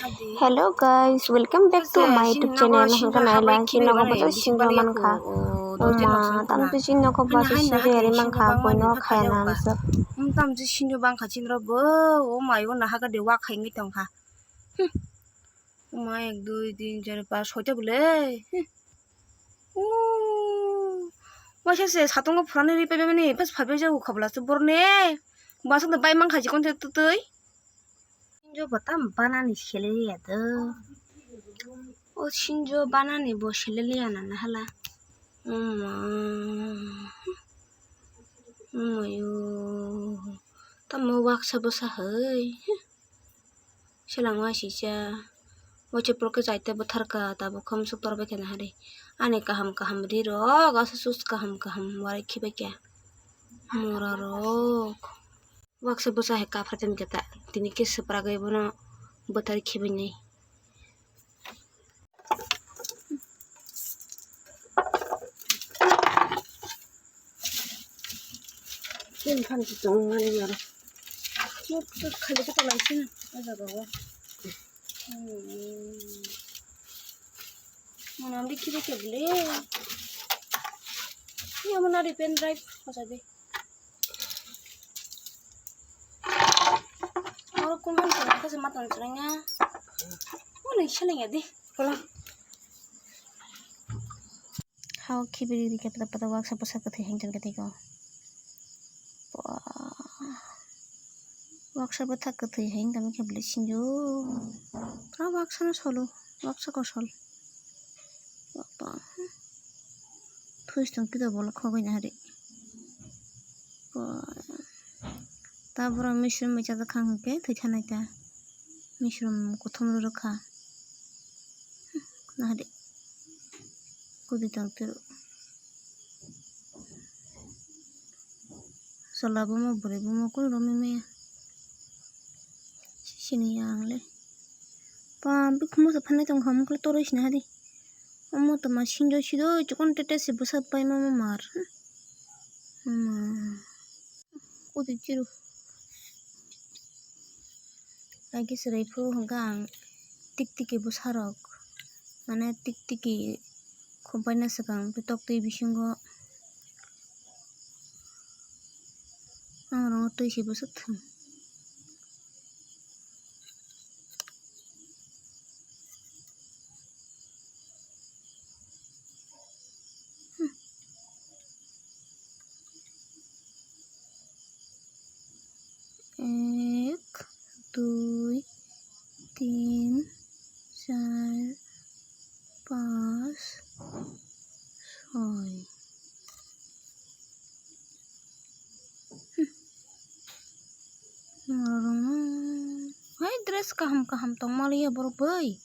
Hello guys, welcome back to my YouTube channel. Hangga naila sino ko ba sinjo man kha. Tam tu sino ko ba sinjo eri man kha boino khaya nam sa. Tam tu sino bang kha chinro bo o mai o na ha ga de wa khai ngi tong kha. O mai 1 2 3 4 5 6টা বলে। 오. 와샤세 사동거 프라네리 빼빼면이 패스 파베자고 가블라스 버네. 마성도 바이만 가지 건데 뜨뜨이. 신조 버tam 바나니 셀리야드. 오 신조 바나니 뭐 셀리야나 나할라. 어머요. tammo waksa bosa hei. Selangwa sisa. Wajib ke jaite betar ka tabu kam suktor beken hari. Ane kaham diro, gasa sus kaham wari kibe kya. Morarok. Waksa bosa heka fatem kata. Tini kis sepragai bono betar kibe nei. Yen kan kitong ngani yaro. Mut khali kata laisin. Aja bawa. Mana ambil kiri ke boleh? Ini mana di pen drive masa deh? Kalau kuman kita sematan cerengnya, mana istilah deh? Kalau How kibiri di kata pada waksa bosa ke hengjan ketika. Waksa bata ke heng kami ke boleh sinjo. Pra waksa na solo, waksa kosol. Apa? Tuis tong kita boleh kau gini hari. Tabura mushroom macam tu kang ke, tu cina ita. Mushroom kothom rukha. Nah hari. Kudi tang tu. Solabu mo beri mo kul romi me. Sini yang le. Pampi kamu sepanai tong kamu kul toris nah hari. Kamu teman sinjo sido, cukon tete si besar pai mama mar. Kudi ciru. Lagi seribu hanggang tik-tiki besarok. Mana tik-tiki kompanya sekarang pitok tu bisinggo. Orang tu isi besar tu. एक 2 3 4 5 6 Hai dress kaham tong malia baru bay.